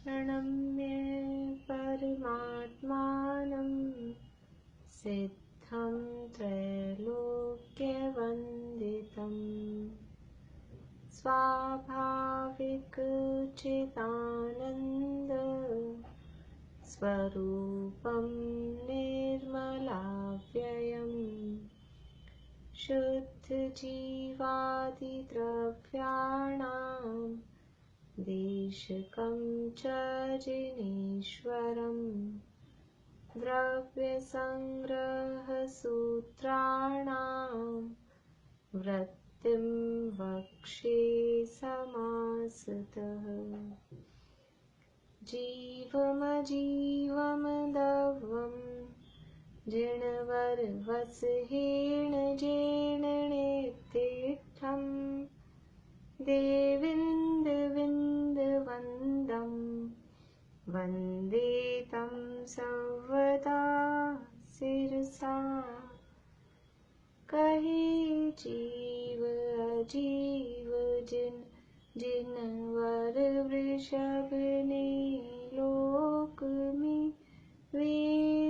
प्रणम्य परमात्मानं सिद्धं त्रैलोक्यवन्दितं स्वाभाविकचिदानन्द स्वरूपं निर्मलाव्ययम् शुद्धजीवादिद्रव्याणां देशकं च जिनेश्वरम् द्रव्यसंग्रहसूत्राणां वृत्तिं वक्ष्ये समासतः जीवमजीवमदव्यं जिणवरवसहेण जेणनेतिष्ठं देविन्दविन्दवन्दं वन्दे तं सर्वदा शिरसा कहे जीव अजीव जिनवर वृषभ ने लोक में वे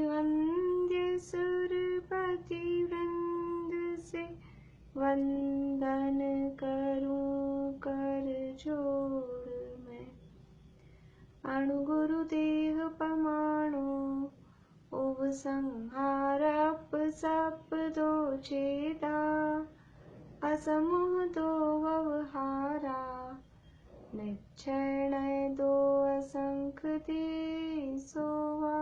वंद्य सुरपति वृंद से वंदन करूं कर जोड़ मैं अणुगुरुदेह पमाणु उपसंहारप सप दो छेदा असमूह दो व्यवहारा निश्चय दो असंख दे सोवा।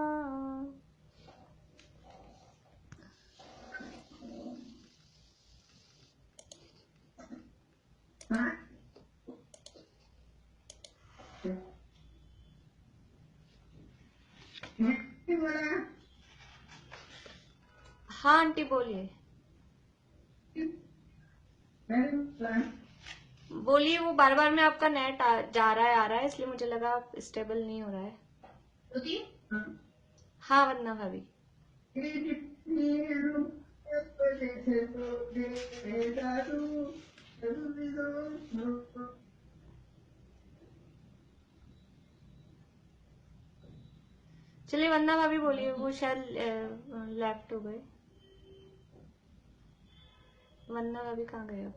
हाँ आंटी बोलिए बोलिए। वो बार बार में आपका नेट जा रहा है आ रहा है, इसलिए मुझे लगा आप स्टेबल नहीं हो रहा है। हाँ वंदना भाभी। चलिए वंदना भाभी बोलिए, वो शायद लेफ्ट हो गए। वंदना भाभी कहाँ गए अब?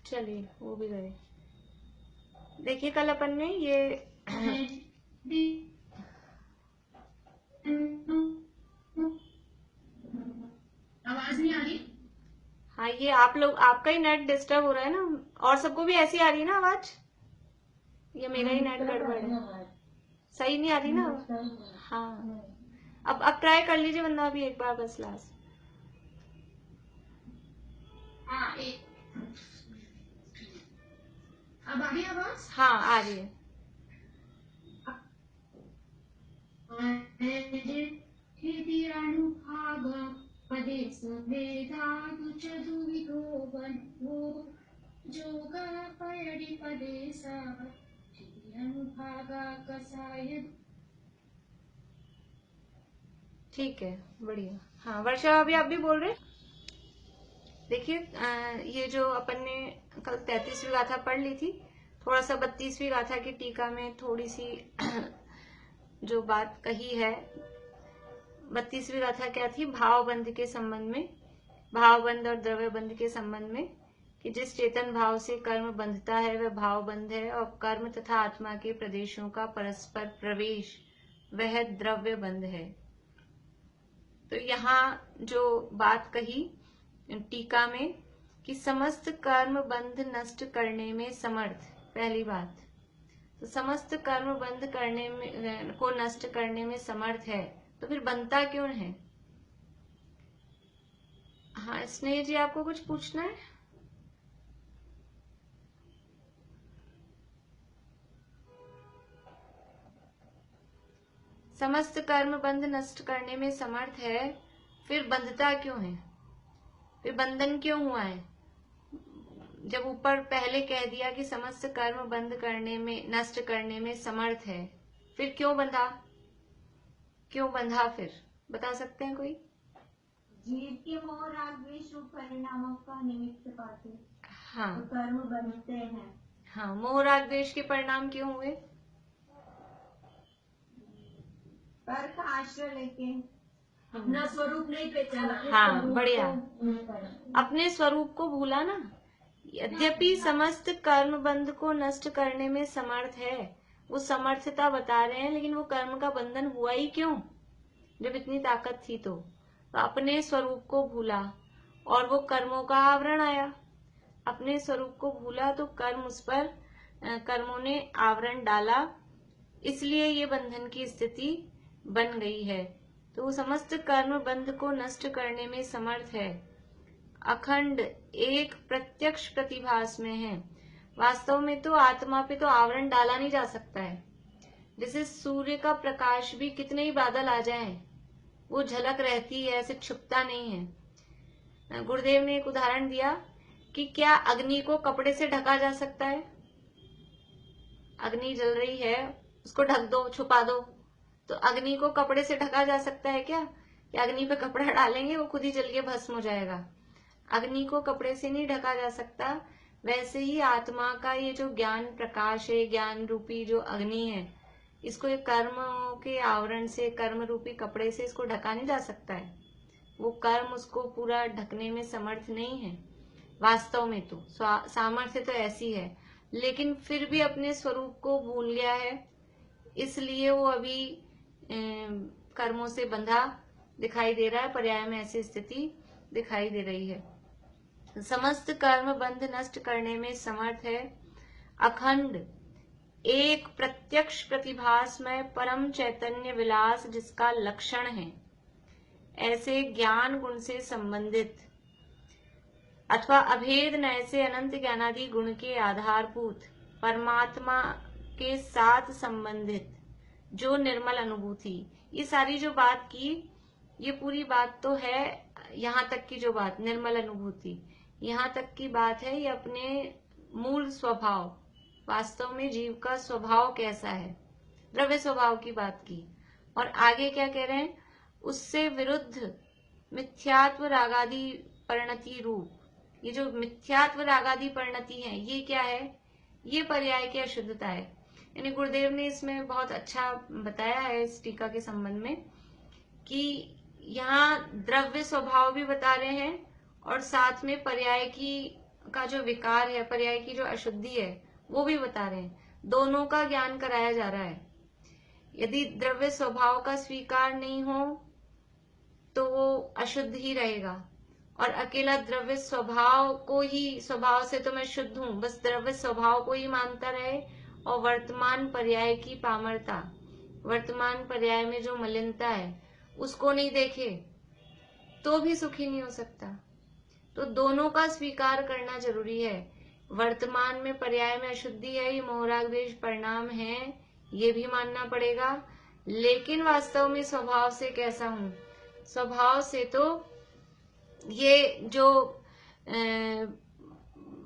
चलिए वो भी गए। देखिए कल अपन ने ये आवाज नहीं आ रही? हाँ ये आप लोग, आपका ही नेट डिस्टर्ब हो रहा है ना, और सबको भी ऐसी आ रही है ना आवाज, या मेरा ही नेट गड़बड़ है? सही नहीं आ रही ना? हाँ अब ट्राई कर लीजिए वंदना भी एक बार बस लास्ट। अब आ रही आवाज? हाँ आ रही है। पदे सभेदादु चतुर्विधो बन्धो जोगा पयडि पदे सा अनुभागा कसाय। ठीक है बढ़िया। हाँ वर्षा भाभी आप भी बोल रहे। देखिए ये जो अपन ने कल 33वीं गाथा पढ़ ली थी, थोड़ा सा 32वीं गाथा की टीका में थोड़ी सी जो बात कही है। 32वीं गाथा क्या थी? भावबंध के संबंध में, भावबंध और द्रव्य बंध के संबंध में, कि जिस चेतन भाव से कर्म बंधता है वह भावबंध है, और कर्म तथा आत्मा के प्रदेशों का परस्पर प्रवेश वह द्रव्य बंध है। तो यहाँ जो बात कही टीका में कि समस्त कर्म बंध नष्ट करने में समर्थ, पहली बात तो समस्त कर्म बंध करने में को नष्ट करने में समर्थ है, तो फिर बनता क्यों है? हाँ स्नेह जी आपको कुछ पूछना है? समस्त कर्म बंध नष्ट करने में समर्थ है, फिर बंधता क्यों है? फिर बंधन क्यों हुआ है? जब ऊपर पहले कह दिया कि समस्त कर्म बंद करने में, नष्ट करने में समर्थ है, फिर क्यों बंधा? क्यों बंधा फिर बता सकते हैं कोई? जीव के मोह राग द्वेष रूप परिणामों का निमित्त पाते। हाँ कर्म बनते हैं। हाँ, मोह राग द्वेष के परिणाम क्यों हुए? पर का आश्रय लेके अपना स्वरूप नहीं पहचाना। हाँ, स्वरूप बढ़िया। को अपने स्वरूप को भूला ना। यद्यपि समस्त कर्म बंध को नष्ट करने में समर्थ है, वो समर्थता बता रहे हैं, लेकिन वो कर्म का बंधन हुआ ही क्यों जब इतनी ताकत थी? तो अपने स्वरूप को भूला और वो कर्मों का आवरण आया। अपने स्वरूप को भूला तो कर्म उस पर कर्मों ने आवरण डाला, इसलिए ये बंधन की स्थिति बन गई है। तो वो समस्त कर्म बंध को नष्ट करने में समर्थ है, अखंड एक प्रत्यक्ष प्रतिभास में है। वास्तव में तो आत्मा पे तो आवरण डाला नहीं जा सकता है। जैसे सूर्य का प्रकाश भी कितने ही बादल आ जाएं, वो झलक रहती है, ऐसे छुपता नहीं है। गुरुदेव ने एक उदाहरण दिया कि क्या अग्नि को कपड़े से ढका जा सकता है? अग्नि जल रही है, उसको ढक दो, छुपा दो, तो अग्नि को कपड़े से ढका जा सकता है क्या? कि अग्नि पे कपड़ा डालेंगे वो खुद ही जल के भस्म हो जाएगा? अग्नि को कपड़े से नहीं ढका जा सकता। वैसे ही आत्मा का ये जो ज्ञान प्रकाश है, ज्ञान रूपी जो अग्नि है, इसको एक कर्म के आवरण से, कर्म रूपी कपड़े से इसको ढका नहीं जा सकता है। वो कर्म उसको पूरा ढकने में समर्थ नहीं है। वास्तव में तो सामर्थ्य तो ऐसी है, लेकिन फिर भी अपने स्वरूप को भूल गया है, इसलिए वो अभी कर्मों से बंधा दिखाई दे रहा है। पर्याय में ऐसी स्थिति दिखाई दे रही है। समस्त कर्म बंध नष्ट करने में समर्थ है, अखंड एक प्रत्यक्ष प्रतिभास में परम चैतन्य विलास जिसका लक्षण है। ऐसे ज्ञान गुण से संबंधित अथवा अभेद नय से अनंत ज्ञानादि गुण के आधारभूत परमात्मा के साथ संबंधित जो निर्मल अनुभूति, ये सारी जो बात की, ये पूरी बात तो है। यहाँ तक की जो बात निर्मल अनुभूति, यहाँ तक की बात है। ये अपने मूल स्वभाव, वास्तव में जीव का स्वभाव कैसा है, द्रव्य स्वभाव की बात की। और आगे क्या कह रहे हैं? उससे विरुद्ध मिथ्यात्व रागादि परिणति रूप, ये जो मिथ्यात्व रागादि परिणति है, ये क्या है? ये पर्याय की अशुद्धता है। यानी गुरुदेव ने इसमें बहुत अच्छा बताया है इस टीका के संबंध में कि यहाँ द्रव्य स्वभाव भी बता रहे हैं और साथ में पर्याय की का जो विकार है, पर्याय की जो अशुद्धि है, वो भी बता रहे हैं। दोनों का ज्ञान कराया जा रहा है। यदि द्रव्य स्वभाव का स्वीकार नहीं हो तो वो अशुद्ध ही रहेगा, और अकेला द्रव्य स्वभाव को ही, स्वभाव से तो मैं शुद्ध हूं, बस द्रव्य स्वभाव को ही मानता रहे और वर्तमान पर्याय की पामरता, वर्तमान पर्याय में जो मलिनता है उसको नहीं देखे, तो भी सुखी नहीं हो सकता। तो दोनों का स्वीकार करना जरूरी है। वर्तमान में पर्याय में अशुद्धि है, ये मोह राग द्वेष परिणाम है, ये भी मानना पड़ेगा। लेकिन वास्तव में स्वभाव से कैसा हूं? स्वभाव से तो ये जो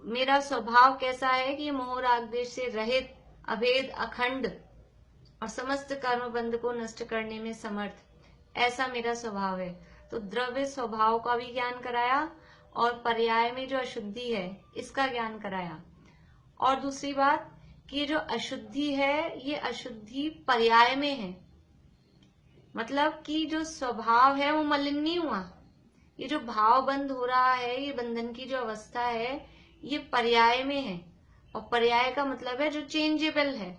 मेरा स्वभाव कैसा है कि मोह राग द्वेष से रहित, अभेद, अखंड और समस्त कर्म बंध को नष्ट करने में समर्थ, ऐसा मेरा स्वभाव है। तो द्रव्य स्वभाव का भी ज्ञान कराया और पर्याय में जो अशुद्धि है इसका ज्ञान कराया। और दूसरी बात कि ये जो अशुद्धि है, ये अशुद्धि पर्याय में है, मतलब कि जो स्वभाव है वो मलिन नहीं हुआ। ये जो भाव बंद हो रहा है, ये बंधन की जो अवस्था है, ये पर्याय में है। और पर्याय का मतलब है जो चेंजेबल है,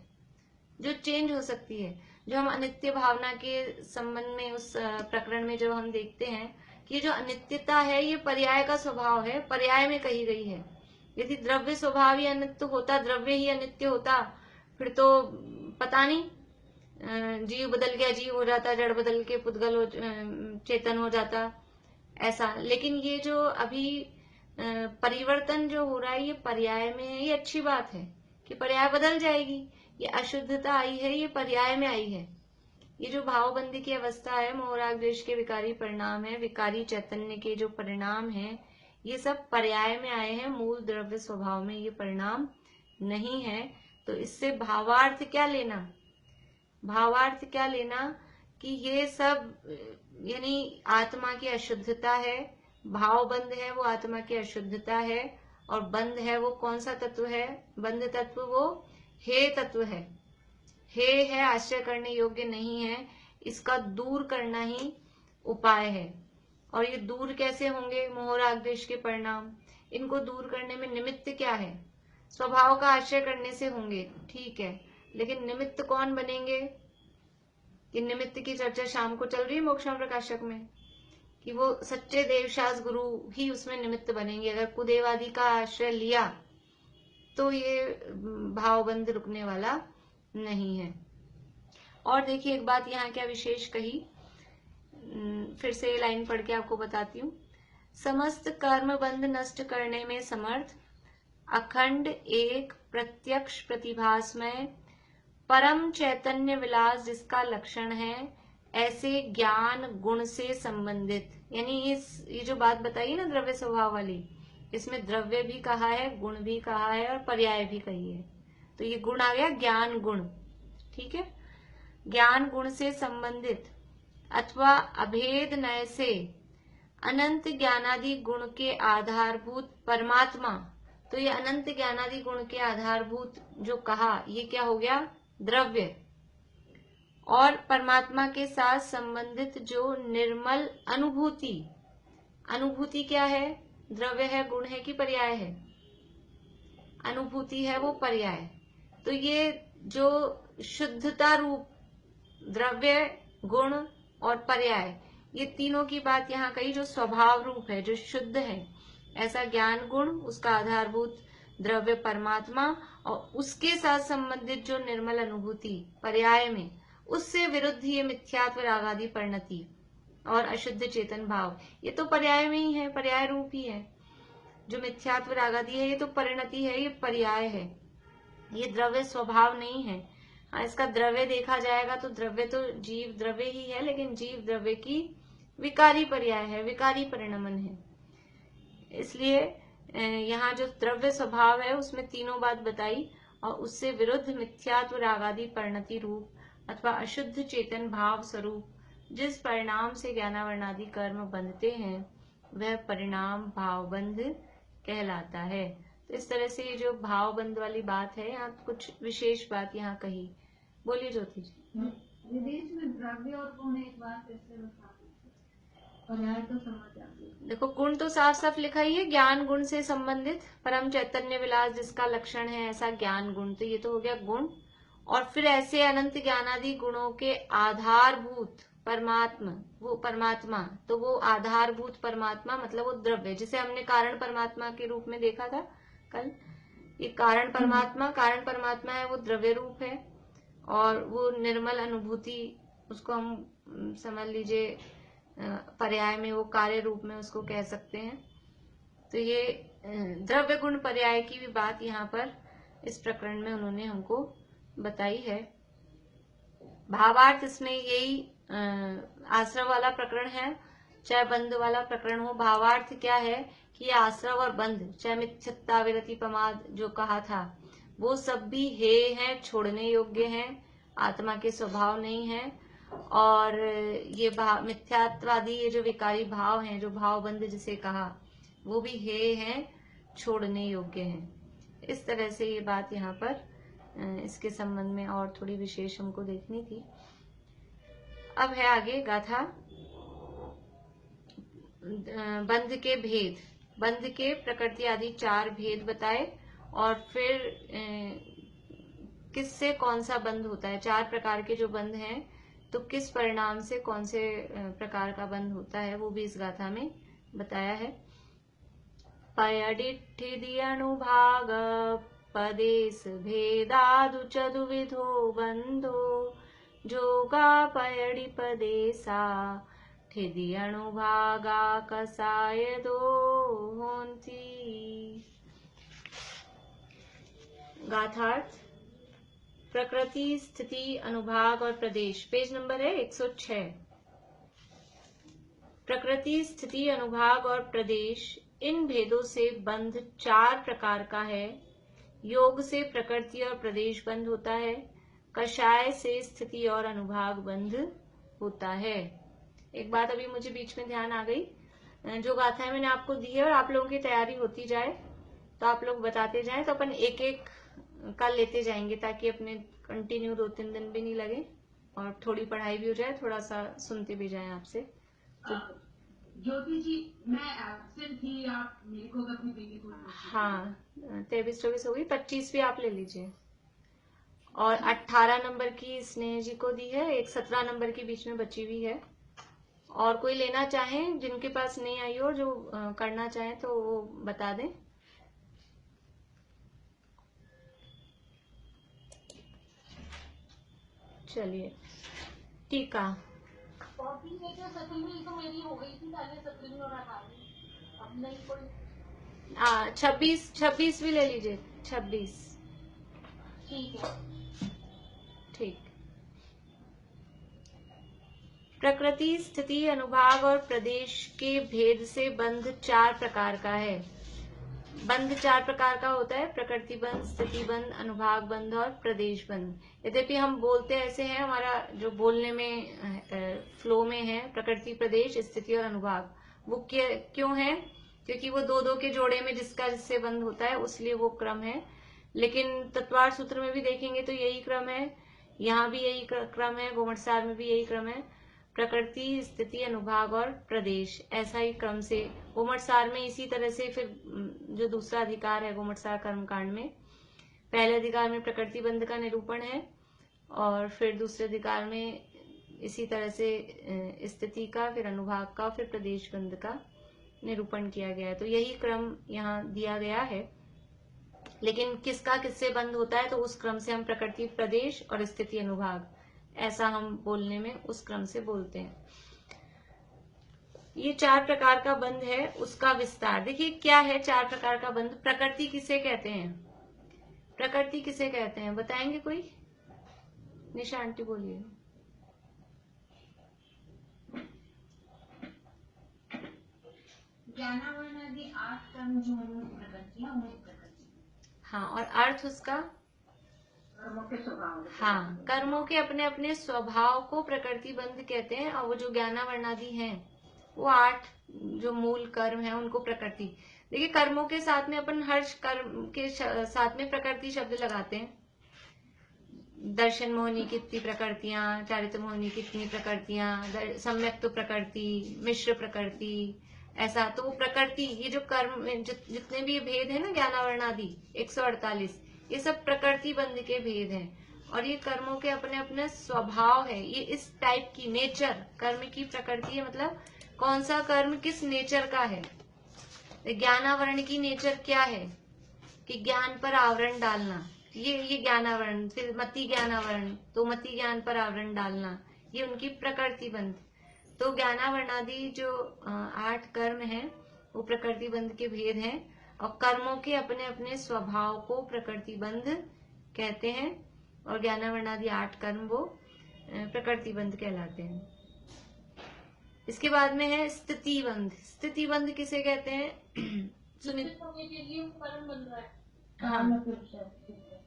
जो चेंज हो सकती है। जो हम अनित्य भावना के संबंध में उस प्रकरण में जो हम देखते हैं कि जो अनित्यता है ये पर्याय का स्वभाव है, पर्याय में कही गई है। यदि द्रव्य स्वभाव ही अनित्य होता, द्रव्य ही अनित्य होता, फिर तो पता नहीं, जीव बदल गया जीव हो जाता, जड़ बदल के पुद्गल हो, चेतन हो जाता, ऐसा। लेकिन ये जो अभी परिवर्तन जो हो रहा है ये पर्याय में है। ये अच्छी बात है कि पर्याय बदल जाएगी। ये अशुद्धता आई है, ये पर्याय में आई है। ये जो भावबंदी की अवस्था है, मोह राग द्वेष के विकारी परिणाम है, विकारी चैतन्य के जो परिणाम है, ये सब पर्याय में आए हैं, मूल द्रव्य स्वभाव में ये परिणाम नहीं है। तो इससे भावार्थ क्या लेना? भावार्थ क्या लेना कि ये सब यानी आत्मा की अशुद्धता है, भावबंध है वो आत्मा की अशुद्धता है, और बंध है वो कौन सा तत्व है? बंध तत्व वो हे तत्व है। हे है आश्रय करने योग्य नहीं है, इसका दूर करना ही उपाय है। और ये दूर कैसे होंगे? मोह राग द्वेष के परिणाम, इनको दूर करने में निमित्त क्या है? स्वभाव का आश्रय करने से होंगे, ठीक है, लेकिन निमित्त कौन बनेंगे? कि निमित्त की चर्चा शाम को चल रही है मोक्षम प्रकाशक में, कि वो सच्चे देवशास गुरु ही उसमें निमित्त बनेंगे। अगर कुदेव आदि का आश्रय लिया तो ये भावबंध रुकने वाला नहीं है। और देखिए एक बात यहाँ क्या विशेष कही, फिर से ये लाइन पढ़ के आपको बताती हूँ। समस्त कर्म बंध नष्ट करने में समर्थ, अखंड एक प्रत्यक्ष प्रतिभासमय, परम चैतन्य विलास जिसका लक्षण है, ऐसे ज्ञान गुण से संबंधित। यानी ये जो बात बताई ना द्रव्य स्वभाव वाली, इसमें द्रव्य भी कहा है, गुण भी कहा है और पर्याय भी कही है। तो ये गुण आ गया ज्ञान गुण, ठीक है। ज्ञान गुण से संबंधित अथवा अभेद नय से अनंत ज्ञानादि गुण के आधारभूत परमात्मा। तो ये अनंत ज्ञानादि गुण के आधारभूत जो कहा, ये क्या हो गया? द्रव्य। और परमात्मा के साथ संबंधित जो निर्मल अनुभूति, अनुभूति क्या है? द्रव्य है, गुण है कि पर्याय है? अनुभूति है, वो पर्याय। तो ये जो शुद्धता रूप द्रव्य, गुण और पर्याय, ये तीनों की बात यहाँ कही, जो स्वभाव रूप है, जो शुद्ध है, ऐसा ज्ञान गुण, उसका आधारभूत द्रव्य परमात्मा, और उसके साथ संबंधित जो निर्मल अनुभूति पर्याय में, उससे विरुद्ध ये मिथ्यात्व राग आदि परिणति और अशुद्ध चेतन भाव, ये तो पर्याय में ही है, पर्याय रूप ही है। जो मिथ्यात्व राग आदि है ये तो परिणति है, ये पर्याय है, ये द्रव्य स्वभाव नहीं है। हाँ, इसका द्रव्य देखा जाएगा तो द्रव्य तो जीव द्रव्य ही है, लेकिन जीव द्रव्य की विकारी पर्याय है, विकारी परिणमन है। इसलिए यहाँ जो द्रव्य स्वभाव है उसमें तीनों बात बताई, और उससे विरुद्ध मिथ्यात्व रागादि परिणति रूप अथवा अशुद्ध चेतन भाव स्वरूप जिस परिणाम से ज्ञानावरणादि कर्म बंधते हैं, वह परिणाम भावबंध कहलाता है। तो इस तरह से ये जो भावबंध वाली बात है, यहाँ कुछ विशेष बात यहाँ कही। बोलिए ज्योति जी। विदेश में द्रव्य और गुण एक बार कैसे बता पर्याय तो समझ आती है। देखो गुण तो साफ साफ लिखा ही है, ज्ञान गुण से संबंधित परम चैतन्य विलास जिसका लक्षण है, ऐसा ज्ञान गुण, तो ये तो हो गया गुण। और फिर ऐसे अनंत ज्ञानादि गुणों के आधारभूत परमात्मा, वो परमात्मा, तो वो आधारभूत परमात्मा मतलब वो द्रव्य, जिसे हमने कारण परमात्मा के रूप में देखा था कल। ये कारण परमात्मा है, वो द्रव्य रूप है, और वो निर्मल अनुभूति, उसको हम समझ लीजिए पर्याय में वो कार्य रूप में उसको कह सकते हैं। तो ये द्रव्य गुण पर्याय की भी बात यहाँ पर इस प्रकरण में उन्होंने हमको बताई है। भावार्थ इसमें यही आश्रव वाला प्रकरण है, चाहे बंध वाला प्रकरण हो। भावार्थ क्या है कि आश्रव और बंध, चाहे मिथ्यता विरति प्रमाद जो कहा था, वो सब भी हे हैं, छोड़ने योग्य हैं, आत्मा के स्वभाव नहीं है। और ये मिथ्यात्वादी, ये जो विकारी भाव हैं, जो भावबंध जिसे कहा, वो भी हे हैं, छोड़ने योग्य हैं। इस तरह से ये बात यहाँ पर इसके संबंध में और थोड़ी विशेष हमको देखनी थी। अब है आगे गाथा बंध के भेद, बंध के प्रकृति आदि 4 भेद बताए, और फिर किससे कौन सा बंध होता है, 4 प्रकार के जो बंध हैं, तो किस परिणाम से कौन से प्रकार का बंध होता है, वो भी इस गाथा में बताया है। पयडिठि अनुभाग पदेश भेदादु चतुर्विधो बंधो, जोगा पयडि पदेसा ठिदि अनुभागा कसाय दो होंती। गाथार्थ प्रकृति, स्थिति, अनुभाग और प्रदेश, पेज नंबर है 106। प्रकृति, स्थिति, अनुभाग और प्रदेश, इन भेदों से बंध 4 प्रकार का है। योग से प्रकृति और प्रदेश बंध होता है, कषाय से स्थिति और अनुभाग बंध होता है। एक बात अभी मुझे बीच में ध्यान आ गई, जो गाथाएं मैंने आपको दी है और आप लोगों की तैयारी होती जाए तो आप लोग बताते जाएं, तो अपन एक एक का लेते जाएंगे ताकि अपने कंटिन्यू 2-3 दिन भी नहीं लगे और थोड़ी पढ़ाई भी हो जाए, थोड़ा सा सुनते भी जाएं आपसे। तो ज्योति जी, मैं एब्सेंट थी, आप मेरे को अपनी बेटी को। हाँ, 23-24 हो गई, 25 भी आप ले लीजिए। और 18 नंबर की स्नेह जी को दी है, एक 17 नंबर की बीच में बची हुई है। और कोई लेना चाहें, जिनके पास नहीं आई हो, जो करना चाहें तो वो बता दें। चलिए, टीका। कॉपी में जो 17वीं तो मेरी हो गई थी पहले, 17वीं और 18वीं, अब नहीं कोई। 26 भी ले लीजिए, 26। ठीक है। ठीक। प्रकृति, स्थिति, अनुभाग और प्रदेश के भेद से बंध 4 प्रकार का है। बंध 4 प्रकार का होता है, प्रकृति बंध, स्थिति बंध, अनुभाग बंध और प्रदेश बंध। यद्यपि हम बोलते ऐसे हैं, हमारा जो बोलने में फ्लो में है प्रकृति, प्रदेश, स्थिति और अनुभाग, वो क्यों है? क्योंकि वो 2-2 के जोड़े में जिसका जिससे बंध होता है, उसलिए वो क्रम है। लेकिन तत्वार सूत्र में भी देखेंगे तो यही क्रम है, यहाँ भी यही क्रम है, गोमटसार में भी यही क्रम है, प्रकृति, स्थिति, अनुभाग और प्रदेश, ऐसा ही क्रम से गोमटसार में। इसी तरह से फिर जो दूसरा अधिकार है गोमटसार कर्मकांड में, पहले अधिकार में प्रकृति बंध का निरूपण है और फिर दूसरे अधिकार में इसी तरह से स्थिति का, फिर अनुभाग का, फिर प्रदेश बंध का निरूपण किया गया है। तो यही क्रम यहाँ दिया गया है। लेकिन किसका किससे बंध होता है, तो उस क्रम से हम प्रकृति, प्रदेश और स्थिति, अनुभाग, ऐसा हम बोलने में उस क्रम से बोलते हैं। ये 4 प्रकार का बंध है, उसका विस्तार देखिए क्या है। 4 प्रकार का बंध, प्रकृति किसे कहते हैं? प्रकृति किसे कहते हैं, बताएंगे कोई? निशा आंटी बोलिए। ज्ञानावरणादि 8 कर्म जो प्रकृति है, उन्हें प्रकृति। हाँ, और अर्थ उसका कर्मों के स्वभाव। हाँ, कर्मों के अपने अपने स्वभाव को प्रकृति बंध कहते हैं। और वो जो ज्ञानावरणादि हैं, वो 8 जो मूल कर्म हैं, उनको प्रकृति। देखिए, कर्मों के साथ में अपन हर कर्म के साथ में प्रकृति शब्द लगाते हैं। दर्शन मोहिनी कितनी प्रकृतियां, चारित्र मोहिनी कितनी प्रकृतियां, सम्यक्त प्रकृति, मिश्र प्रकृति, ऐसा। तो वो प्रकृति, ये जो कर्म जितने भी भेद है ना, ज्ञानावरणादि 148, ये सब प्रकृति बंध के भेद हैं। और ये कर्मों के अपने अपने स्वभाव है, ये इस टाइप की नेचर, कर्म की प्रकृति है, मतलब कौन सा कर्म किस नेचर का है। ज्ञानावरण की नेचर क्या है कि ज्ञान पर आवरण डालना, ये ज्ञानावरण। फिर मति ज्ञानावरण, तो मति ज्ञान पर आवरण डालना, ये उनकी प्रकृति बंध। तो ज्ञानावरणादि जो 8 कर्म हैं, वो प्रकृति बंध के भेद हैं। और कर्मों के अपने अपने स्वभाव को प्रकृति बंध कहते हैं। और ज्ञानावरणादि 8 कर्म वो प्रकृति बंध कहलाते हैं। इसके बाद में है स्थिति बंध। स्थिति बंध किसे कहते हैं? सुनिए।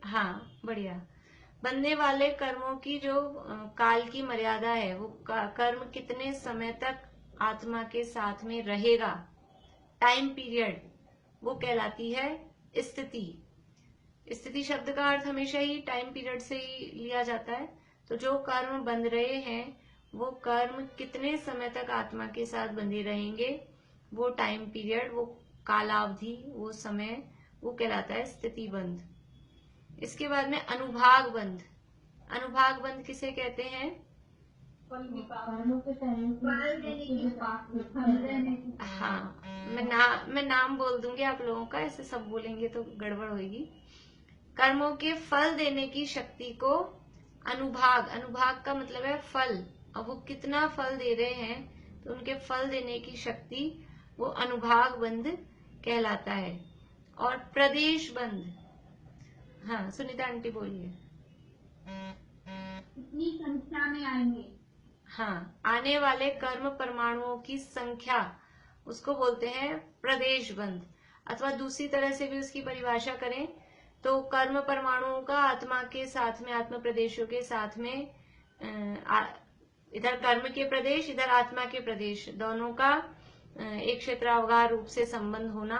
हाँ, बढ़िया। बनने वाले कर्मों की जो काल की मर्यादा है, वो कर्म कितने समय तक आत्मा के साथ में रहेगा, टाइम पीरियड, वो कहलाती है स्थिति। स्थिति शब्द का अर्थ हमेशा ही टाइम पीरियड से ही लिया जाता है। तो जो कर्म बंध रहे हैं, वो कर्म कितने समय तक आत्मा के साथ बंधे रहेंगे, वो टाइम पीरियड, वो कालावधि, वो समय, वो कहलाता है स्थिति बंध। इसके बाद में अनुभाग बंध। अनुभाग बंध किसे कहते हैं? हाँ, मैं नाम बोल दूंगी आप लोगों का, ऐसे सब बोलेंगे तो गड़बड़ होगी। कर्मों के फल देने की शक्ति को अनुभाग, अनुभाग का मतलब है फल, और वो कितना फल दे रहे हैं, तो उनके फल देने की शक्ति, वो अनुभाग बंध कहलाता है। और प्रदेश बंध, हाँ सुनीता आंटी बोलिए। कितनी संख्या में आएंगे? हाँ, आने वाले कर्म परमाणुओं की संख्या, उसको बोलते हैं प्रदेश बंध। अथवा दूसरी तरह से भी उसकी परिभाषा करें तो कर्म परमाणुओं का आत्मा के साथ में, आत्म प्रदेशों के साथ में, इधर कर्म के प्रदेश, इधर आत्मा के प्रदेश, दोनों का एक क्षेत्रावगाह रूप से संबंध होना,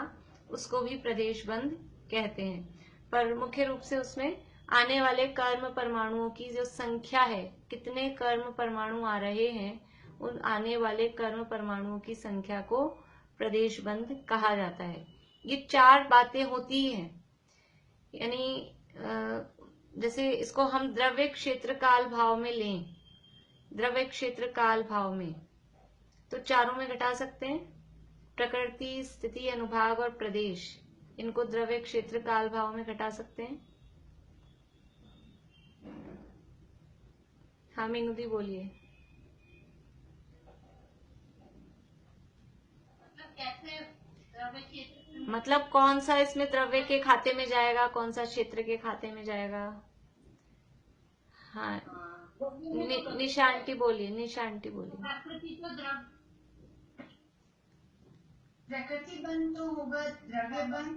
उसको भी प्रदेश बंध कहते हैं। पर मुख्य रूप से उसमें आने वाले कर्म परमाणुओं की जो संख्या है, कितने कर्म परमाणु आ रहे हैं, उन आने वाले कर्म परमाणुओं की संख्या को प्रदेश बंध कहा जाता है। ये 4 बातें होती हैं, यानी जैसे इसको हम द्रव्य क्षेत्र काल भाव में लें, द्रव्य क्षेत्र काल भाव में तो चारों में घटा सकते हैं, प्रकृति, स्थिति, अनुभाग और प्रदेश, इनको द्रव्य क्षेत्र काल भाव में घटा सकते हैं। हाँ मीनूदी बोलिए। कैसे द्रव्य क्षेत्र, मतलब कौन सा इसमें द्रव्य के खाते में जाएगा, कौन सा क्षेत्र के खाते में जाएगा। हाँ निशा आंटी बोलिए, निशा आंटी बोलिए। प्रकृति तो द्रव्य, प्रकृति बंध तो होगा द्रव्य बंध,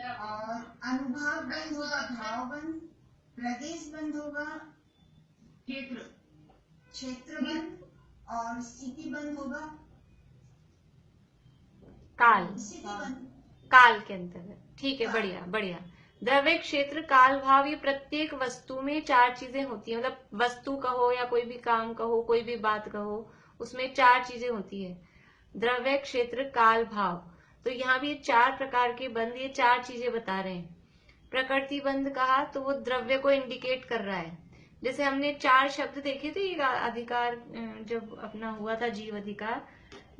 और अनुभाग बंध होगा भाव बंध, प्रदेश बंध होगा क्षेत्र बंध, और स्थिति बंध होगा काल, स्थिति बंध। काल के अंतर्गत। ठीक है, बढ़िया बढ़िया। द्रव्य क्षेत्र काल भाव, ये प्रत्येक वस्तु में 4 चीजें होती है, मतलब वस्तु कहो या कोई भी काम कहो, कोई भी बात कहो, उसमें 4 चीजें होती है। द्रव्य क्षेत्र काल भाव, तो यहाँ भी 4 प्रकार के बंध, ये 4 चीजें बता रहे हैं। प्रकृति बंध कहा तो वो द्रव्य को इंडिकेट कर रहा है। जैसे हमने 4 शब्द देखे थे, ये अधिकार जब अपना हुआ था जीव अधिकार,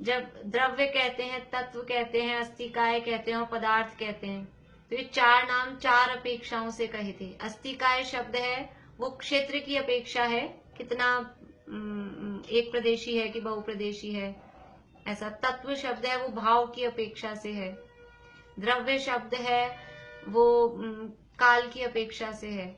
जब द्रव्य कहते हैं, तत्व कहते हैं, अस्तिकाय कहते हैं और पदार्थ कहते हैं, तो ये 4 नाम 4 अपेक्षाओं से कहे थे। अस्तिकाय शब्द है वो क्षेत्र की अपेक्षा है, कितना एक प्रदेशी है कि बहुप्रदेशी है, ऐसा। तत्व शब्द है वो भाव की अपेक्षा से है। द्रव्य शब्द है वो काल की अपेक्षा से है,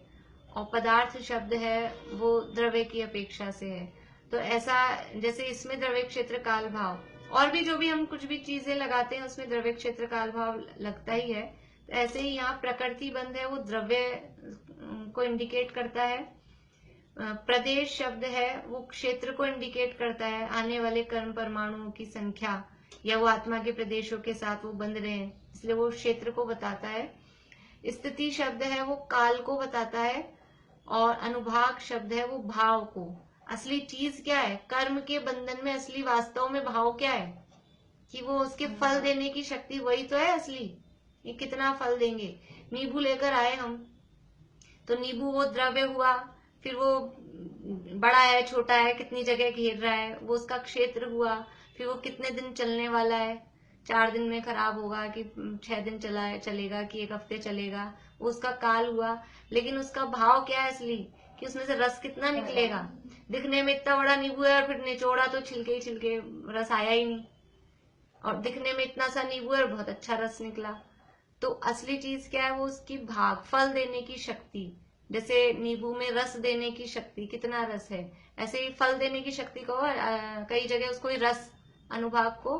और पदार्थ शब्द है वो द्रव्य की अपेक्षा से है। तो ऐसा, जैसे इसमें द्रव्य क्षेत्र काल भाव, और भी जो भी हम कुछ भी चीजें लगाते हैं उसमें द्रव्य क्षेत्र काल भाव लगता ही है। तो ऐसे ही यहाँ प्रकृति बंध है वो द्रव्य को इंडिकेट करता है। प्रदेश शब्द है वो क्षेत्र को इंडिकेट करता है, आने वाले कर्म परमाणुओं की संख्या, या वो आत्मा के प्रदेशों के साथ वो बंध रहे हैं, इसलिए वो क्षेत्र को बताता है। स्थिति शब्द है वो काल को बताता है, और अनुभाग शब्द है वो भाव को। असली चीज क्या है कर्म के बंधन में, असली वास्तव में भाव क्या है कि वो उसके फल देने की शक्ति, वही तो है असली। ये कितना फल देंगे। नींबू लेकर आए हम, तो नींबू वो द्रव्य हुआ, फिर वो बड़ा है छोटा है, कितनी जगह घेर रहा है, वो उसका क्षेत्र हुआ। फिर वो कितने दिन चलने वाला है, 4 दिन में खराब होगा कि 6 दिन चलेगा कि 1 हफ्ते चलेगा, वो उसका काल हुआ। लेकिन उसका भाव क्या है असली, कि उसमें से रस कितना निकलेगा। दिखने में इतना बड़ा नींबू है और फिर निचोड़ा तो छिलके ही छिलके, रस आया ही नहीं। और दिखने में इतना सा नींबू है और बहुत अच्छा रस निकला। तो असली चीज क्या है, वो उसकी भाग, फल देने की शक्ति। जैसे नींबू में रस देने की शक्ति, कितना रस है, ऐसे ही फल देने की शक्ति को कई जगह उसको रस, अनुभाग को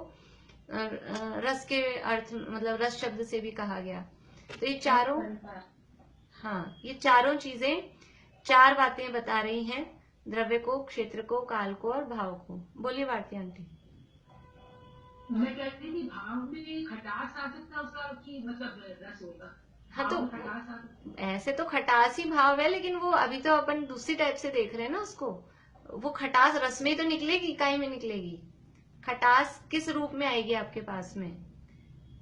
रस के अर्थ, मतलब रस शब्द से भी कहा गया। तो ये चारों, हाँ ये चारों चीजें 4 बातें बता रही हैं, द्रव्य को, क्षेत्र को, काल को और भाव को। बोलिए भारती आंटी। मैं कहती थी भाव में खटास आ सकता है उसका, कि मतलब रस होगा। हाँ तो खटास आ सकता, ऐसे तो खटास ही भाव है, लेकिन वो अभी तो अपन दूसरी टाइप से देख रहे हैं ना उसको। वो खटास रस में ही तो निकलेगी, काई में निकलेगी। खटास किस रूप में आएगी आपके पास में,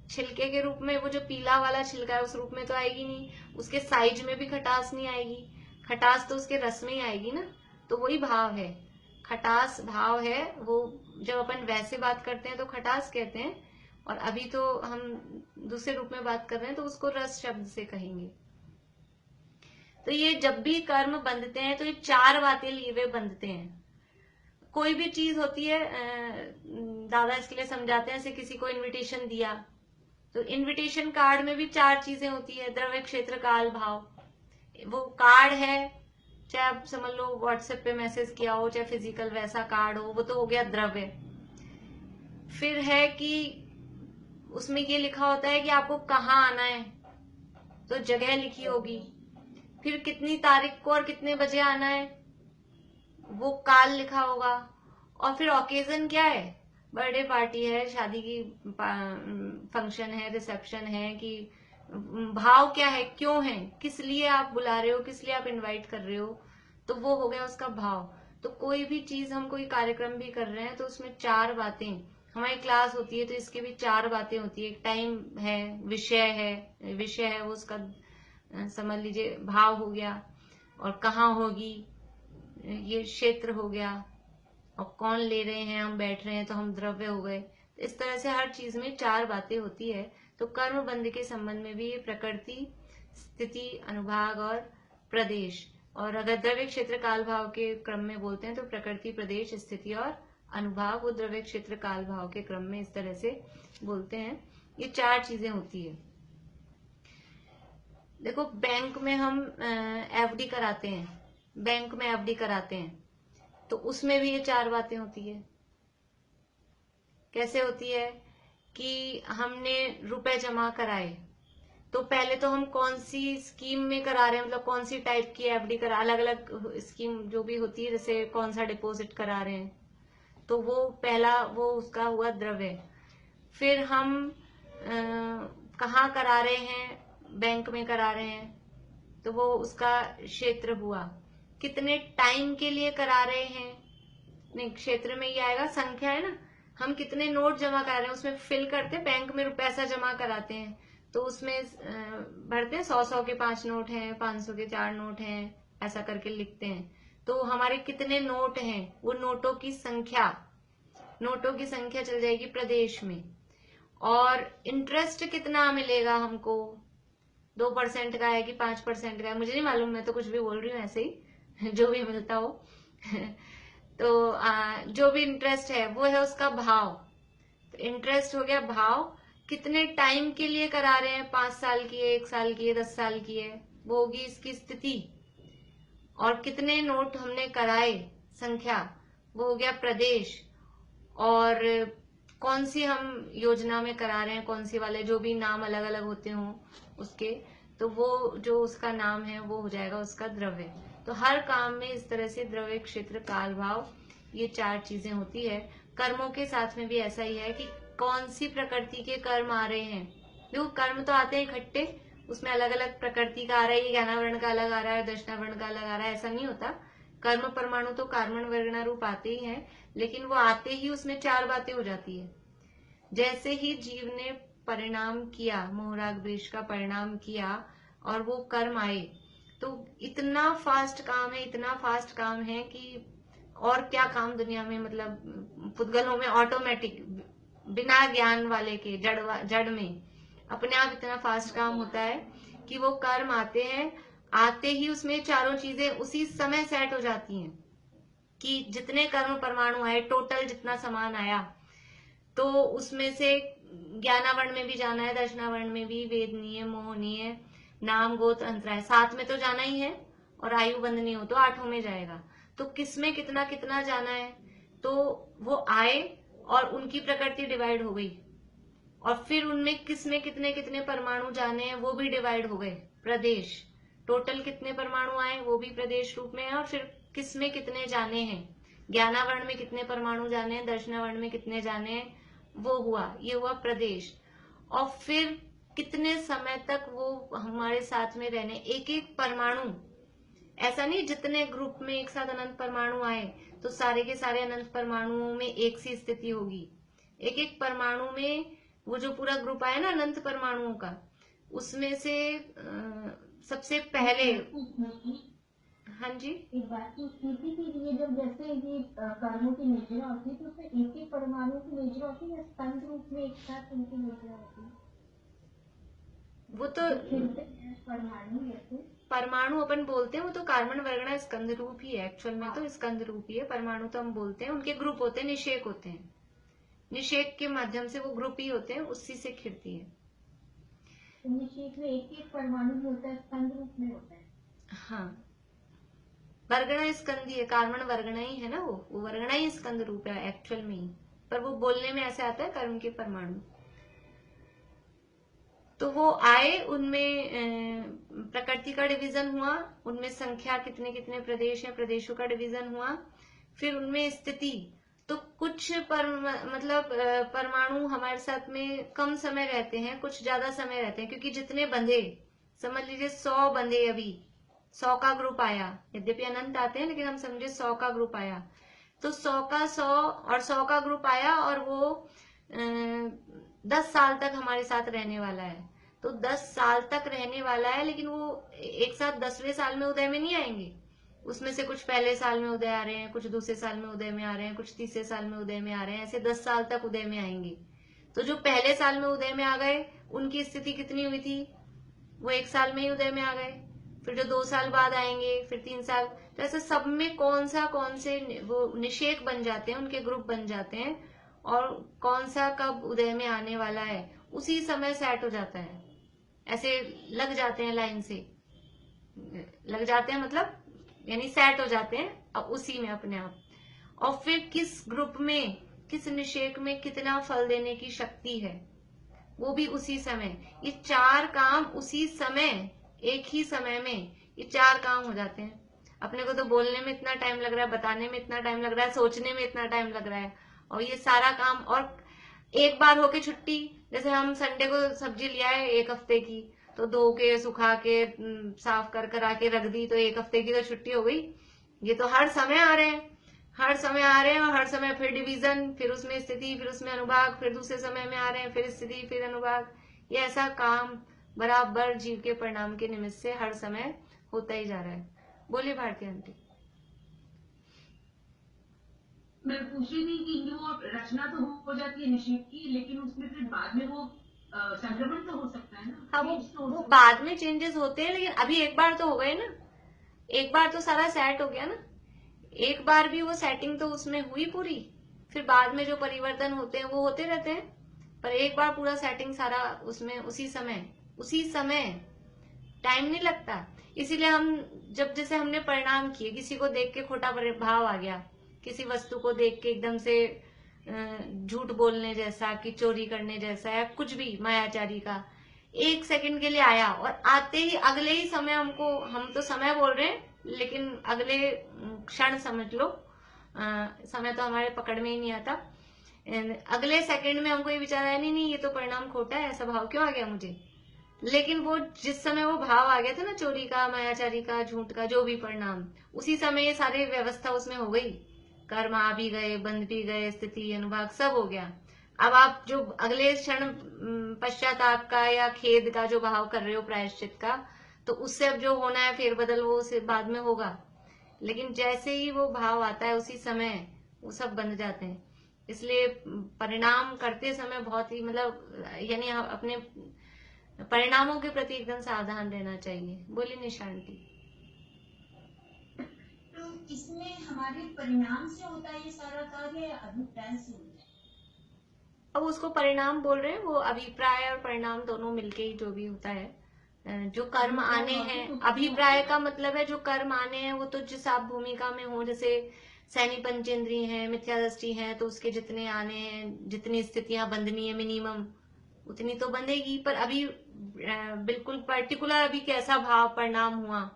छिलके के रूप में, वो जो पीला वाला छिलका है उस रूप में तो आएगी नहीं। उसके साइज में भी खटास नहीं आएगी, खटास तो उसके रस में ही आएगी ना। तो वही भाव है, खटास भाव है। वो जब अपन वैसे बात करते हैं तो खटास कहते हैं, और अभी तो हम दूसरे रूप में बात कर रहे हैं तो उसको रस शब्द से कहेंगे। तो ये जब भी कर्म बंधते हैं तो ये 4 बातें लिए हुए बंधते हैं। कोई भी चीज होती है, दादा इसके लिए समझाते हैं, जैसे किसी को इनविटेशन दिया तो इनविटेशन कार्ड में भी 4 चीजें होती है, द्रव्य क्षेत्र काल भाव। वो कार्ड है, चाहे आप समझ लो व्हाट्सएप पे मैसेज किया हो, चाहे फिजिकल वैसा कार्ड हो, वो तो हो गया द्रव्य। फिर है कि उसमें ये लिखा होता है कि आपको कहाँ आना है, तो जगह लिखी होगी। फिर कितनी तारीख को और कितने बजे आना है, वो काल लिखा होगा। और फिर ओकेजन क्या है, बर्थडे पार्टी है, शादी की फंक्शन है, रिसेप्शन है, कि भाव क्या है, क्यों है, किस लिए आप बुला रहे हो, किस लिए आप इनवाइट कर रहे हो, तो वो हो गया उसका भाव। तो कोई भी चीज, हम कोई कार्यक्रम भी कर रहे हैं तो उसमें 4 बातें, हमारी क्लास होती है तो इसके भी 4 बातें होती है। एक टाइम है, विषय है वो उसका समझ लीजिए भाव हो गया, और कहाँ होगी ये क्षेत्र हो गया, और कौन ले रहे हैं, हम बैठ रहे हैं तो हम द्रव्य हो गए। इस तरह से हर चीज में 4 बातें होती है। तो कर्म बंध के संबंध में भी ये प्रकृति, स्थिति, अनुभाग और प्रदेश, और अगर द्रव्य क्षेत्र काल भाव के क्रम में बोलते हैं तो प्रकृति, प्रदेश, स्थिति और अनुभाग, वो द्रव्य क्षेत्र काल भाव के क्रम में इस तरह से बोलते हैं। ये 4 चीजें होती है। देखो, बैंक में हम एफडी कराते हैं, बैंक में एफडी कराते हैं तो उसमें भी ये 4 बातें होती है। कैसे होती है कि हमने रुपए जमा कराए, तो पहले तो हम कौन सी स्कीम में करा रहे हैं, मतलब कौन सी टाइप की एफडी करा, अलग अलग स्कीम जो भी होती है, जैसे कौन सा डिपॉजिट करा रहे हैं, तो वो पहला वो उसका हुआ द्रव्य। फिर हम कहाँ करा रहे हैं, बैंक में करा रहे हैं, तो वो उसका क्षेत्र हुआ। कितने टाइम के लिए करा रहे हैं, नहीं, क्षेत्र में ये आएगा, संख्या है ना, हम कितने नोट जमा करा रहे हैं उसमें फिल करते हैं। बैंक में पैसा जमा कराते हैं तो उसमें भरते हैं 100-100 के 5 नोट हैं, 500 के 4 नोट हैं, ऐसा करके लिखते हैं। तो हमारे कितने नोट हैं, वो नोटों की संख्या चल जाएगी प्रदेश में। और इंटरेस्ट कितना मिलेगा हमको, 2% का है कि 5% का है, मुझे नहीं मालूम, मैं तो कुछ भी बोल रही हूँ ऐसे ही जो भी मिलता हो तो जो भी इंटरेस्ट है वो है उसका भाव। तो इंटरेस्ट हो गया भाव। कितने टाइम के लिए करा रहे हैं, 5 साल की है, 1 साल की है, 10 साल की है, वो होगी इसकी स्थिति। और कितने नोट हमने कराए, संख्या, वो हो गया प्रदेश। और कौन सी हम योजना में करा रहे हैं, कौन सी वाले, जो भी नाम अलग अलग होते हों उसके, तो वो जो उसका नाम है वो हो जाएगा उसका द्रव्य। तो हर काम में इस तरह से द्रव्य, क्षेत्र, काल भाव, ये 4 चीजें होती है। कर्मों के साथ में भी ऐसा ही है कि कौन सी प्रकृति के कर्म आ रहे हैं। देखो, कर्म तो आते हैं इकट्ठे, उसमें अलग अलग प्रकृति का आ रहा है, ये ज्ञाना वर्ण का अलग आ रहा है, दर्शना वर्ण का अलग आ रहा है, ऐसा नहीं होता। कर्म परमाणु तो कार्मण वर्गणा रूप आते ही हैं, लेकिन वो आते ही उसमें 4 बातें हो जाती है। जैसे ही जीव ने परिणाम किया, मोहराग वृक्ष का परिणाम किया और वो कर्म आए, तो इतना फास्ट काम है कि और क्या काम दुनिया में, मतलब पुद्गलों में ऑटोमेटिक, बिना ज्ञान वाले के, जड़ में अपने आप इतना फास्ट काम होता है कि वो कर्म आते हैं, आते ही उसमें 4 चीजें उसी समय सेट हो जाती हैं कि जितने कर्म परमाणु आए, टोटल जितना सामान आया, तो उसमें से ज्ञानावर्ण में भी जाना है, दर्शनावर्ण में भी, वेदनीय, मोहनीय, नाम, गोत्र, अंतराय, 7 में तो जाना ही है, और आयु बंधनीय हो तो 8 में जाएगा। तो किसमें कितना कितना जाना है, तो वो आए और उनकी प्रकृति डिवाइड हो गई, और फिर उनमें किसमें कितने कितने परमाणु जाने हैं वो भी डिवाइड हो गए, प्रदेश। टोटल कितने परमाणु आए वो भी प्रदेश रूप में है, और फिर किसमें कितने जाने हैं, ज्ञानावर्ण में कितने परमाणु जाने हैं, दर्शनावर्ण में कितने जाने हैं, वो हुआ, ये हुआ प्रदेश। और फिर कितने समय तक वो हमारे साथ में रहने, एक एक परमाणु, ऐसा नहीं जितने ग्रुप में एक साथ अनंत परमाणु आए तो सारे के सारे अनंत परमाणुओं में एक सी स्थिति होगी। एक एक परमाणु में वो जो पूरा ग्रुप आया ना अनंत परमाणुओं का, उसमें से सबसे पहले, हाँ जी, एक बात की स्थिति के लिए, जब जैसे ये कर्मों की नेचर होती है तो उसमें एक एक परमाणु की नेचर होती है या स्तंभ रूप में एक साथ उनकी नेचर होती है? वो तो परमाणु जैसे परमाणु अपन बोलते हैं, वो तो कार्बन वर्गणा स्कंद रूप ही है, एक्चुअल में तो स्कंद रूप ही है। परमाणु तो हम बोलते हैं, उनके ग्रुप होते हैं, निषेक होते हैं, निषेक के माध्यम से वो ग्रुप ही होते हैं, उसी से खिड़ती है। निषेक में एक एक परमाणु भी होता है, स्कंद रूप में होता है। हाँ, वर्गणा स्कंदी है, कार्बन वर्गणा ही है ना, वो वर्गणा ही स्कंद रूप है एक्चुअल में ही, पर वो बोलने में ऐसे आता है कर्म के परमाणु। तो वो आए, उनमें प्रकृति का डिवीजन हुआ, उनमें संख्या कितने कितने प्रदेश है, प्रदेशों का डिवीजन हुआ, फिर उनमें स्थिति, तो कुछ मतलब परमाणु हमारे साथ में कम समय रहते हैं, कुछ ज्यादा समय रहते हैं, क्योंकि जितने बंधे, समझ लीजिए 100 बंधे, अभी 100 का ग्रुप आया, यद्यपि अनंत आते हैं लेकिन हम समझे 100 का ग्रुप आया, तो 100 का 100 और 100 का ग्रुप आया और वो 10 साल तक हमारे साथ रहने वाला है। तो 10 साल तक रहने वाला है, लेकिन वो एक साथ 10वें साल में उदय में नहीं आएंगे। उसमें से कुछ पहले साल में उदय आ रहे हैं, कुछ दूसरे साल में उदय में आ रहे हैं, कुछ तीसरे साल में उदय में आ रहे हैं, ऐसे 10 साल तक उदय में आएंगे। तो जो पहले साल में उदय में आ गए उनकी स्थिति कितनी हुई थी, वो 1 साल में ही उदय में आ गए। फिर जो 2 साल बाद आएंगे, फिर 3 साल, तो ऐसे सब में कौन से वो निषेक बन जाते हैं, उनके ग्रुप बन जाते हैं, और कौन सा कब उदय में आने वाला है उसी समय सेट हो जाता है। ऐसे लग जाते हैं, लाइन से लग जाते हैं, मतलब यानी सेट हो जाते हैं अब उसी में अपने आप। और फिर किस ग्रुप में, किस निषेक में कितना फल देने की शक्ति है, वो भी उसी समय। ये 4 काम उसी समय, एक ही समय में ये 4 काम हो जाते हैं। अपने को तो बोलने में इतना टाइम लग रहा है, बताने में इतना टाइम लग रहा है, सोचने में इतना टाइम लग रहा है, और ये सारा काम। और एक बार होके छुट्टी, जैसे हम संडे को सब्जी लिया है 1 हफ्ते की, तो धो के सुखा के साफ कर करा के रख दी, तो 1 हफ्ते की तो छुट्टी हो गई। ये तो हर समय आ रहे हैं, हर समय आ रहे हैं, और हर समय फिर डिवीजन, फिर उसमें स्थिति, फिर उसमें अनुभाग, फिर दूसरे समय में आ रहे हैं, फिर स्थिति, फिर अनुभाग। ये ऐसा काम बराबर जीव के परिणाम के निमित्त से हर समय होता ही जा रहा है। बोलिए भारती आंटी। मैं पूछ रही थी कि वो रचना तो हो जाती है निषेध की, लेकिन उसमें फिर बाद में वो संक्रमण तो हो सकता है ना। हाँ, Change तो हो वो सकता बाद में चेंजेस होते हैं, लेकिन अभी एक बार तो हो गए ना, एक बार तो सारा सेट हो गया ना, एक बार भी वो सेटिंग तो उसमें हुई पूरी। फिर बाद में जो परिवर्तन होते हैं वो होते रहते हैं, पर एक बार पूरा सेटिंग सारा उसमें उसी समय टाइम नहीं लगता। इसीलिए हम जब, जैसे हमने परिणाम किए, किसी को देख के खोटा भाव आ गया, किसी वस्तु को देख के एकदम से झूठ बोलने जैसा, कि चोरी करने जैसा, या कुछ भी मायाचारी का 1 सेकंड के लिए आया, और आते ही अगले ही समय हमको, हम तो समय बोल रहे हैं लेकिन अगले क्षण समझ लो, समय तो हमारे पकड़ में ही नहीं आता, अगले सेकंड में हमको ये विचार आया, नहीं ये तो परिणाम खोटा है, ऐसा भाव क्यों आ गया मुझे। लेकिन वो जिस समय वो भाव आ गया था ना, चोरी का, मायाचारी का, झूठ का, जो भी परिणाम, उसी समय ये सारी व्यवस्था उसमें हो गई, कर्म आ भी गए, बंध भी गए, स्थिति, अनुभाग सब हो गया। अब आप जो अगले क्षण पश्चाताप का या खेद का जो भाव कर रहे हो, प्रायश्चित का, तो उससे अब जो होना है फेरबदल, वो बाद में होगा। लेकिन जैसे ही वो भाव आता है उसी समय वो सब बंध जाते हैं। इसलिए परिणाम करते समय बहुत ही, मतलब यानी अपने परिणामों के प्रति एकदम सावधान रहना चाहिए। बोलिए निशांति। तो इसमें हमारे परिणाम से होता है ये सारा कार्य, या अभिप्राय से होता है? अब उसको परिणाम बोल रहे हैं, वो अभिप्राय और परिणाम दोनों मिलके ही जो भी होता है, जो कर्म आने हैं। अभिप्राय का मतलब है जो कर्म आने हैं, वो तो जिस आप भूमिका में हो, जैसे सैनी पंचेंद्रिय है, मिथ्या दृष्टि है, तो उसके जितने आने हैं, जितनी स्थितियां बंधनी है मिनिमम, उतनी तो बंधेगी। पर अभी बिल्कुल पर्टिकुलर अभी कैसा भाव परिणाम हुआ,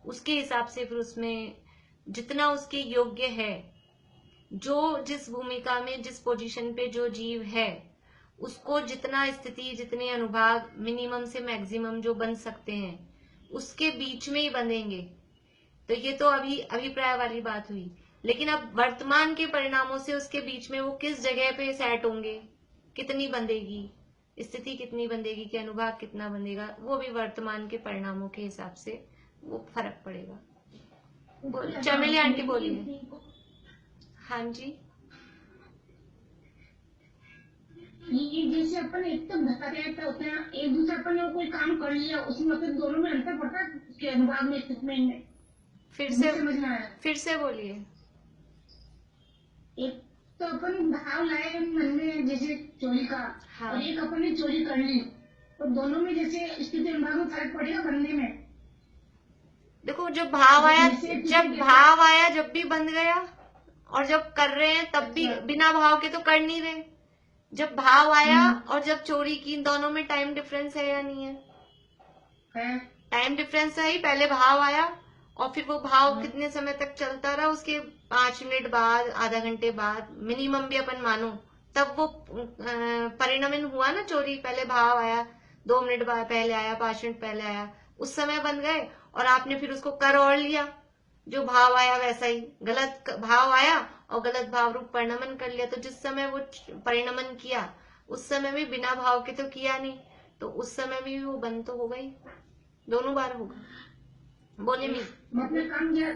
उसके हिसाब से फिर उसमें जितना उसके योग्य है, जो जिस भूमिका में, जिस पोजीशन पे जो जीव है, उसको जितना स्थिति, जितने अनुभाग मिनिमम से मैक्सिमम जो बन सकते हैं, उसके बीच में ही बंधेंगे। तो ये तो अभी अभिप्राय वाली बात हुई। लेकिन अब वर्तमान के परिणामों से उसके बीच में वो किस जगह पे सेट होंगे, कितनी बंधेगी स्थिति, कितनी बंधेगी, कि अनुभाग कितना बंधेगा, वो भी वर्तमान के परिणामों के हिसाब से वो फर्क पड़ेगा। चमेली आंटी बोलिए। हाँ जी। ये जैसे अपन एक तो धक्का रहता होता है, एक दूसरे अपन ने कोई काम कर लिया, उसमें मतलब दोनों में अंतर पड़ता है उसके अनुभाग में, स्टेटमेंट में। फिर से बोलिए। एक तो अपन भाव लाए मन में जैसे चोरी का, हाँ। और एक अपन ने चोरी कर ली, तो दोनों में जैसे स्थिति अनुभाग में फर्क पड़ेगा बनने में। देखो जब भाव आया जब भी बंध गया, और जब कर रहे हैं तब भी बिना भाव के तो कर नहीं रहे। जब भाव आया और जब चोरी की, इन दोनों में टाइम डिफरेंस है या नहीं है? टाइम डिफरेंस है ही। पहले भाव आया और फिर वो भाव कितने समय तक चलता रहा, उसके 5 मिनट बाद, आधा घंटे बाद मिनिमम भी अपन मानो, तब वो परिणमन हुआ ना चोरी, पहले भाव आया, 2 मिनट बाद पहले आया, 5 मिनट पहले आया, उस समय बन गए और आपने फिर उसको कर और लिया, जो भाव आया वैसा ही गलत भाव आया और गलत भाव रूप परिणमन कर लिया। तो जिस समय वो परिणमन किया उस समय भी बिना भाव के तो किया नहीं, तो उस समय भी वो बंद तो होगा ही, दोनों बार होगा। बोले मी मतलब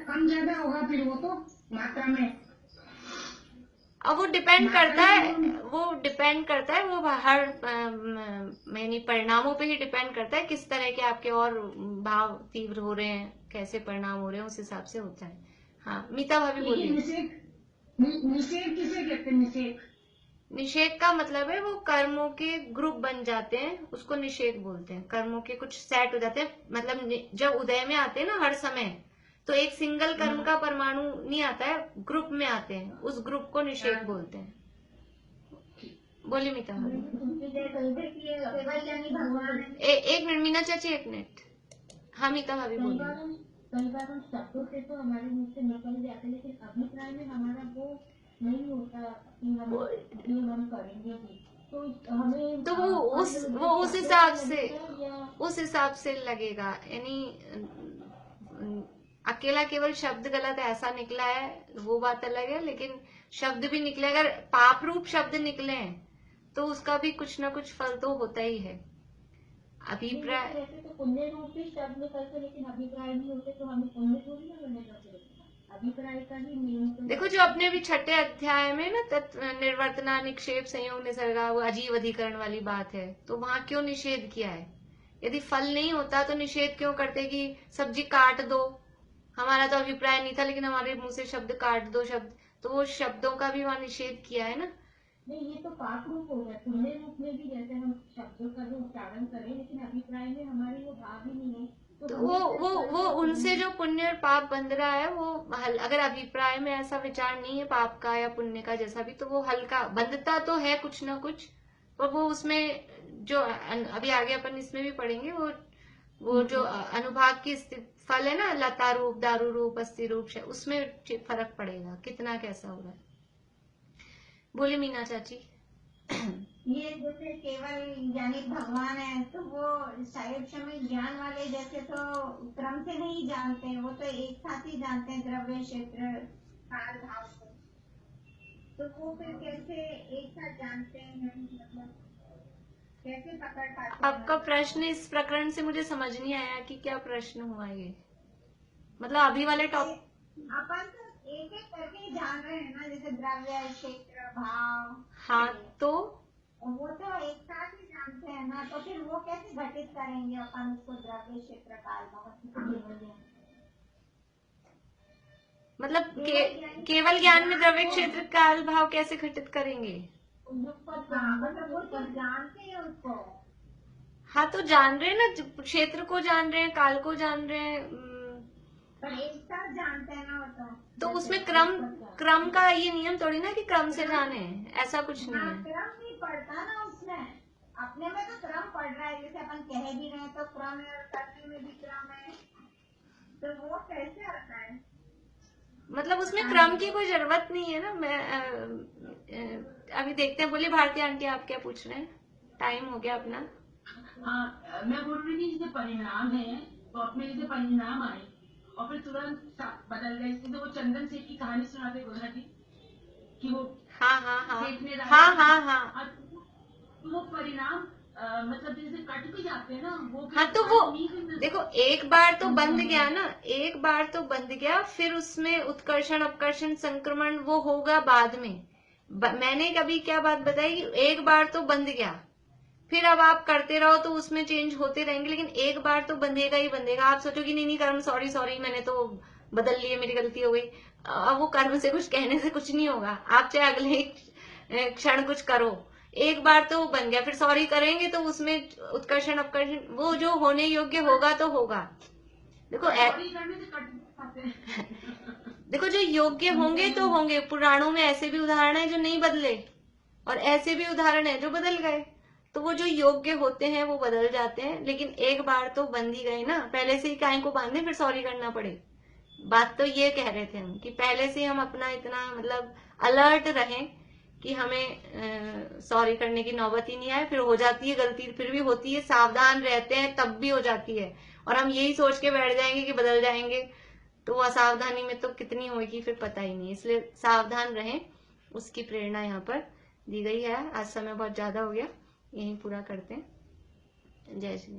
कम ज्यादा होगा फिर वो तो मात्रा में। अब वो डिपेंड करता है, वो हर यानी परिणामों पे ही डिपेंड करता है, किस तरह के आपके और भाव तीव्र हो रहे हैं, कैसे परिणाम हो रहे हैं, उस हिसाब से होता है। हाँ मीता भाभी बोलिए। निषेध किसे कहते हैं? निषेध, निषेध का मतलब है वो कर्मों के ग्रुप बन जाते हैं, उसको निषेध बोलते हैं। कर्मों के कुछ सेट हो जाते हैं, मतलब जब उदय में आते हैं ना हर समय, तो एक सिंगल कर्म का परमाणु नहीं आता है, ग्रुप में आते हैं, उस ग्रुप को निषेध बोलते हैं। बोलिए मीता भाभी। केवल यानी भगवान एक मिनट मीना चाची, एक मिनट। हाँ मीता भाभी बोलिए। कई बार हम शब्दों से तो हमारे मुंह से निकल जाते, लेकिन अभिप्राय में हमारा वो नहीं होता कि हम करेंगे भी, तो हमें तो वो उस हिसाब से लगेगा, यानी अकेला केवल शब्द गलत ऐसा निकला है वो बात अलग है, लेकिन शब्द भी निकले, अगर पाप रूप शब्द निकले हैं तो उसका भी कुछ ना कुछ फल तो होता ही है। अभिप्राय वैसे तो पुण्य रूप भी शब्द निकलते, लेकिन अभिप्राय नहीं होते, तो हमें पुण्य थोड़ी ना बनेगा। अभिप्राय का ही नियम तो देखो, जो अपने भी 6ठे अध्याय में ना निर्वर्तना, निक्षेप, संयोग, निसर्गा, वो अजीव अधिकरण वाली बात है, तो वहां क्यों निषेध किया है? यदि फल नहीं होता तो निषेध क्यों करते कि सब्जी काट दो, हमारा तो अभिप्राय नहीं था लेकिन हमारे मुंह से शब्द काट दो शब्द, तो वो शब्दों का भी वहां निषेध किया है ना। नहीं, ये तो पाप रूप हो गया। पुण्य रूप में भी जैसे हम शब्दों का भी उच्चारण करें, लेकिन अभिप्राय में हमारे वो भाव ही नहीं है, तो वो उनसे जो पुण्य और पाप बंध रहा है वो अगर अभिप्राय में ऐसा विचार नहीं है पाप का या पुण्य का जैसा भी, तो वो हल्का बंधता तो है कुछ ना कुछ, पर वो उसमें जो अभी आगे अपन इसमें भी पढ़ेंगे, वो जो अनुभाग की फल है ना, लता रूप, दारू रूप, अस्थि रूप, उसमें फर्क पड़ेगा कितना कैसा हो रहा है। बोले मीना चाची। ये जैसे केवल यानी भगवान है, तो वो शायद समय ज्ञान वाले जैसे तो क्रम से नहीं जानते, वो तो एक साथ ही जानते हैं द्रव्य, क्षेत्र, काल, भाव को, तो वो फिर कैसे एक साथ जानते हैं, मतलब कैसे पकड़ पाते हैं? आपका प्रश्न इस प्रकरण से मुझे समझ नहीं आया कि क्या प्रश्न हुआ ये, मतलब अभी वाले टॉपिक अपन तो एक एक करके जान रहे हैं ना, जैसे द्रव्य, क्षेत्र, भाव। हाँ, तो वो तो एक साथ ही जानते हैं ना, तो फिर वो कैसे घटित करेंगे अपन उसको द्रव्य, क्षेत्र, काल, भाव? मतलब केवल ज्ञान में द्रव्य, क्षेत्र, काल, भाव कैसे घटित करेंगे? मतलब वो तो जानते हैं उसको। हाँ, तो जान रहे हैं ना, क्षेत्र को जान रहे हैं, काल को जान रहे हैं, पर एक साथ जानते हैं ना वो तो उसमें क्रम का ये नियम थोड़ी ना कि क्रम से जाने, ऐसा कुछ नहीं है। क्रम नहीं पड़ता ना उसमें, अपने में तो क्रम पड़ रहा है, जैसे अपन कह भी रहे हैं तो क्रम है, करने में भी क्रम है, तो वो कैसे आता है? मतलब उसमें क्रम की कोई जरूरत नहीं है ना। मैं अभी देखते हैं। बोलिए भारती आंटी, आप क्या पूछ रहे हैं? टाइम हो गया अपना। हाँ, मैं बोल रही थी जैसे परिणाम है, तो अपने जैसे परिणाम आए और फिर तुरंत बदल गए, इसलिए तो वो चंदन सेठ की कहानी सुनाते गोधरा जी कि वो सेठ ने तो वो परिणाम मतलब जैसे कट भी जाते हैं ना वो। हाँ, तो वो देखो, एक बार तो बंध गया ना, एक बार तो बंध गया, फिर उसमें उत्कर्षण, अपकर्षण, संक्रमण वो होगा बाद में। मैंने कभी क्या बात बताई कि एक बार तो बंध गया, फिर अब आप करते रहो तो उसमें चेंज होते रहेंगे, लेकिन एक बार तो बंधेगा ही बंधेगा। आप सोचोगे नहीं कर्म, सॉरी मैंने तो बदल लिए, मेरी गलती हो गई। अब वो कर्म से कुछ कहने से कुछ नहीं होगा, आप चाहे अगले क्षण कुछ करो, एक बार तो वो बन गया, फिर सॉरी करेंगे तो उसमें उत्कर्षण, अपकर्षण वो जो होने योग्य होगा तो होगा। देखो देखो, जो योग्य होंगे तो होंगे। पुराणों में ऐसे भी उदाहरण है जो नहीं बदले, और ऐसे भी उदाहरण है जो बदल गए। तो वो जो योग्य होते हैं वो बदल जाते हैं, लेकिन एक बार तो बंध ही गए ना, पहले से ही काहे को बांधे फिर सॉरी करना पड़े। बात तो ये कह रहे थे हम कि पहले से हम अपना इतना मतलब अलर्ट रहें कि हमें सॉरी करने की नौबत ही नहीं आए। फिर हो जाती है गलती, फिर भी होती है, सावधान रहते हैं तब भी हो जाती है, और हम यही सोच के बैठ जाएंगे कि बदल जाएंगे, तो वो असावधानी में तो कितनी होगी फिर पता ही नहीं। इसलिए सावधान रहें, उसकी प्रेरणा यहाँ पर दी गई है। आज समय बहुत ज्यादा हो गया, यहीं पूरा करते हैं। जय श्री।